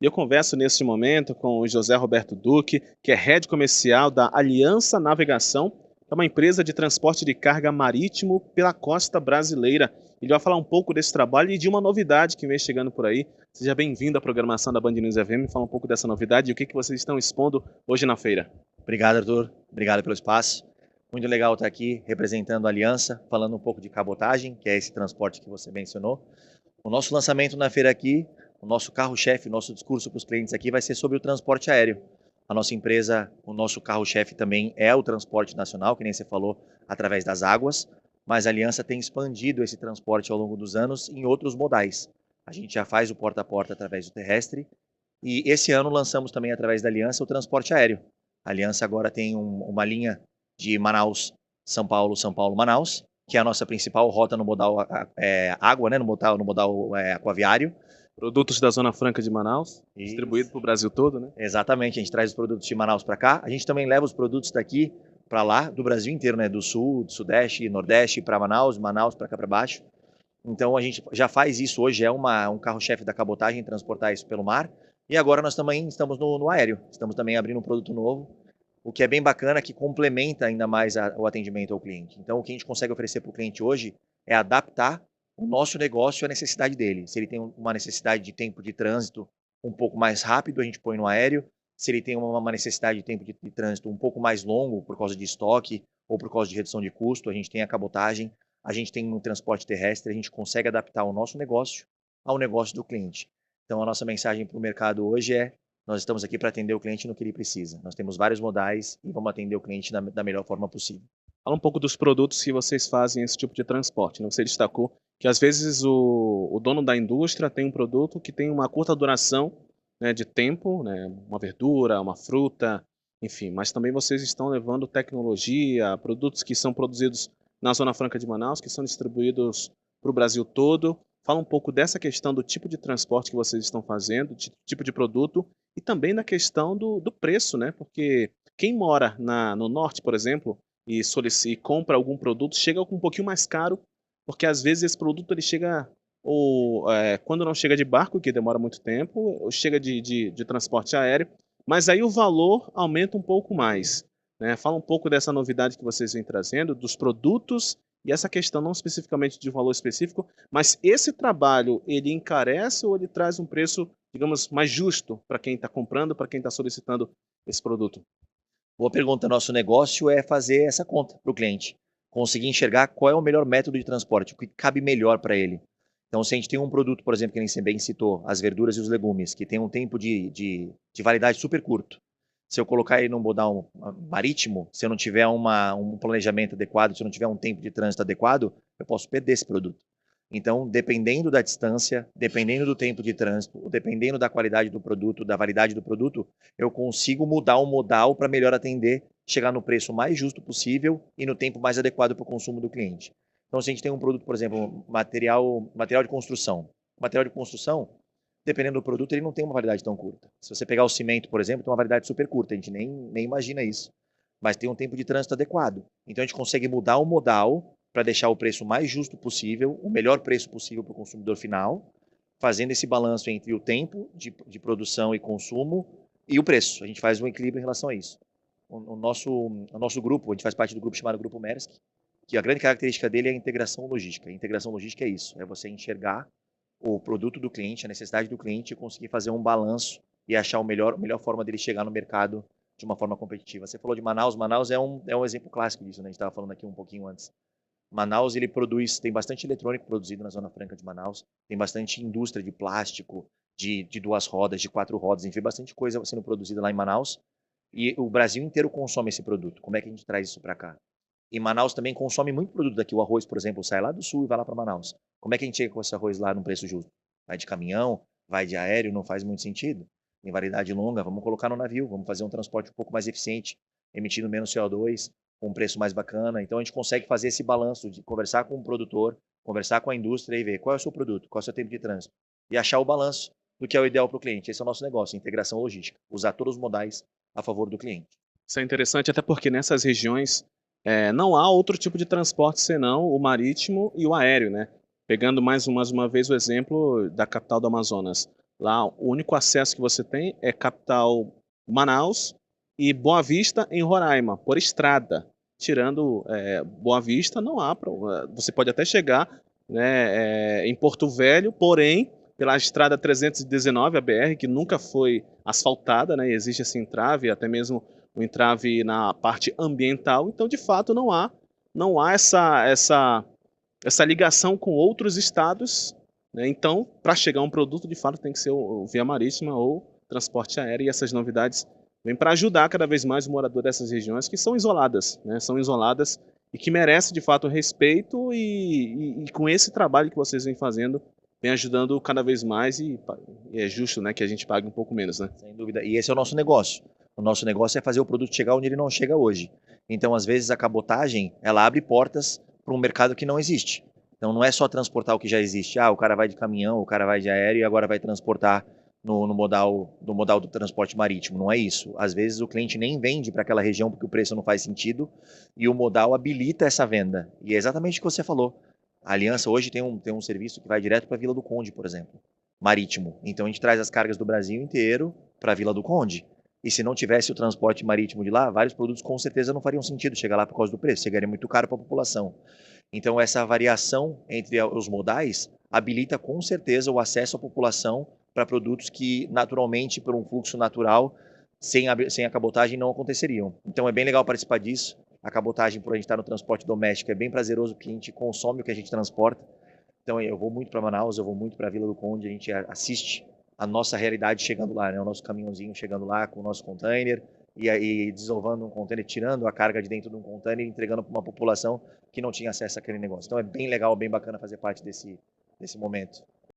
E eu converso neste momento com o José Roberto Duque, que é head comercial da Aliança Navegação, que é uma empresa de transporte de carga marítimo pela costa brasileira. Ele vai falar um pouco desse trabalho e de uma novidade que vem chegando por aí. Seja bem-vindo à programação da Band News FM. Fala um pouco dessa novidade e o que vocês estão expondo hoje na feira. Obrigado, Arthur. Obrigado pelo espaço. Muito legal estar aqui representando a Aliança, falando um pouco de cabotagem, que é esse transporte que você mencionou. O nosso lançamento na feira aqui, o nosso carro-chefe, o nosso discurso para os clientes aqui vai ser sobre o transporte aéreo. A nossa empresa, o nosso carro-chefe também é o transporte nacional, que nem você falou, através das águas, mas a Aliança tem expandido esse transporte ao longo dos anos em outros modais. A gente já faz o porta a porta através do terrestre e esse ano lançamos também através da Aliança o transporte aéreo. A Aliança agora tem uma linha de Manaus, São Paulo, São Paulo, Manaus, que é a nossa principal rota no modal água, né, no modal aquaviário. Produtos da Zona Franca de Manaus, Isso. distribuído para o Brasil todo, né? Exatamente, a gente traz os produtos de Manaus para cá. A gente também leva os produtos daqui para lá, do Brasil inteiro, né, do sul, do sudeste, nordeste, para Manaus, Manaus para cá para baixo. Então a gente já faz isso hoje, é um carro-chefe da cabotagem, transportar isso pelo mar. E agora nós também estamos no aéreo, estamos também abrindo um produto novo, o que é bem bacana, que complementa ainda mais o atendimento ao cliente. Então, o que a gente consegue oferecer para o cliente hoje é adaptar o nosso negócio à necessidade dele. Se ele tem uma necessidade de tempo de trânsito um pouco mais rápido, a gente põe no aéreo. Se ele tem uma necessidade de tempo de trânsito um pouco mais longo, por causa de estoque ou por causa de redução de custo, a gente tem a cabotagem, a gente tem um transporte terrestre, a gente consegue adaptar o nosso negócio ao negócio do cliente. Então, a nossa mensagem para o mercado hoje é: nós estamos aqui para atender o cliente no que ele precisa. Nós temos vários modais e vamos atender o cliente da melhor forma possível. Fala um pouco dos produtos que vocês fazem esse tipo de transporte, né? Você destacou que às vezes o dono da indústria tem um produto que tem uma curta duração, né, de tempo, né, uma verdura, uma fruta, enfim, mas também vocês estão levando tecnologia, produtos que são produzidos na Zona Franca de Manaus, que são distribuídos para o Brasil todo. Fala um pouco dessa questão do tipo de transporte que vocês estão fazendo, tipo de produto, e também na questão do preço, né? Porque quem mora no norte, por exemplo, e compra algum produto, chega com um pouquinho mais caro, porque às vezes esse produto ele chega, ou quando não chega de barco, que demora muito tempo, ou chega de transporte aéreo, mas aí o valor aumenta um pouco mais, né? Fala um pouco dessa novidade que vocês vêm trazendo, dos produtos, e essa questão não especificamente de valor específico, mas esse trabalho, ele encarece ou ele traz um preço, digamos, mais justo para quem está comprando, para quem está solicitando esse produto? Boa pergunta. Nosso negócio é fazer essa conta para o cliente, conseguir enxergar qual é o melhor método de transporte, o que cabe melhor para ele. Então, se a gente tem um produto, por exemplo, que nem você bem citou, as verduras e os legumes, que tem um tempo de validade super curto. Se eu colocar ele num modal marítimo, se eu não tiver um planejamento adequado, se eu não tiver um tempo de trânsito adequado, eu posso perder esse produto. Então, dependendo da distância, dependendo do tempo de trânsito, dependendo da qualidade do produto, da validade do produto, eu consigo mudar o modal para melhor atender, chegar no preço mais justo possível e no tempo mais adequado para o consumo do cliente. Então, se a gente tem um produto, por exemplo, material de construção. Material de construção, dependendo do produto, ele não tem uma validade tão curta. Se você pegar o cimento, por exemplo, tem uma validade super curta, a gente nem imagina isso. Mas tem um tempo de trânsito adequado. Então, a gente consegue mudar o modal para deixar o preço mais justo possível, o melhor preço possível para o consumidor final, fazendo esse balanço entre o tempo de produção e consumo e o preço. A gente faz um equilíbrio em relação a isso. O nosso grupo, a gente faz parte do grupo chamado Grupo Maersk, que a grande característica dele é a integração logística. A integração logística é isso, é você enxergar o produto do cliente, a necessidade do cliente e conseguir fazer um balanço e achar a melhor forma dele chegar no mercado de uma forma competitiva. Você falou de Manaus, Manaus é um exemplo clássico disso, né? A gente estava falando aqui um pouquinho antes. Manaus, ele tem bastante eletrônico produzido na Zona Franca de Manaus, tem bastante indústria de plástico, de duas rodas, de quatro rodas, enfim, bastante coisa sendo produzida lá em Manaus, e o Brasil inteiro consome esse produto. Como é que a gente traz isso para cá? E Manaus também consome muito produto daqui. O arroz, por exemplo, sai lá do sul e vai lá para Manaus. Como é que a gente chega com esse arroz lá num preço justo? Vai de caminhão, vai de aéreo, não faz muito sentido. Tem validade longa, vamos colocar no navio, vamos fazer um transporte um pouco mais eficiente, emitindo menos CO2, com um preço mais bacana. Então a gente consegue fazer esse balanço de conversar com o produtor, conversar com a indústria e ver qual é o seu produto, qual é o seu tempo de trânsito. E achar o balanço do que é o ideal para o cliente. Esse é o nosso negócio, integração logística. Usar todos os modais a favor do cliente. Isso é interessante, até porque nessas regiões não há outro tipo de transporte senão o marítimo e o aéreo, né? Pegando mais uma vez o exemplo da capital do Amazonas. Lá o único acesso que você tem é capital Manaus e Boa Vista em Roraima, por estrada. Tirando, Boa Vista não há você pode até chegar, né, em Porto Velho, porém, pela estrada 319, a BR, que nunca foi asfaltada, né, existe esse entrave, até mesmo o entrave na parte ambiental, então de fato não há essa ligação com outros estados, né? Então, para chegar a um produto, de fato, tem que ser o via marítima ou transporte aéreo, e essas novidades vêm para ajudar cada vez mais o morador dessas regiões que são isoladas, né? São isoladas e que merecem, de fato, respeito e com esse trabalho que vocês vêm fazendo, vem ajudando cada vez mais e é justo, né, que a gente pague um pouco menos, né? Sem dúvida. E esse é o nosso negócio. O nosso negócio é fazer o produto chegar onde ele não chega hoje. Então, às vezes, a cabotagem, ela abre portas para um mercado que não existe. Então, não é só transportar o que já existe. Ah, o cara vai de caminhão, o cara vai de aéreo e agora vai transportar no modal do transporte marítimo. Não é isso. Às vezes, o cliente nem vende para aquela região porque o preço não faz sentido e o modal habilita essa venda. E é exatamente o que você falou. A Aliança hoje tem um serviço que vai direto para a Vila do Conde, por exemplo, marítimo. Então, a gente traz as cargas do Brasil inteiro para a Vila do Conde. E se não tivesse o transporte marítimo de lá, vários produtos com certeza não fariam sentido chegar lá por causa do preço, chegaria muito caro para a população. Então, essa variação entre os modais habilita com certeza o acesso à população para produtos que, naturalmente, por um fluxo natural, sem a cabotagem, não aconteceriam. Então, é bem legal participar disso. A cabotagem, por a gente estar no transporte doméstico, é bem prazeroso porque a gente consome o que a gente transporta. Então, eu vou muito para Manaus, eu vou muito para a Vila do Conde, a gente assiste a nossa realidade chegando lá, né? O nosso caminhãozinho chegando lá com o nosso container e aí desovando um container, tirando a carga de dentro de um container e entregando para uma população que não tinha acesso àquele negócio. Então é bem legal, bem bacana fazer parte desse momento.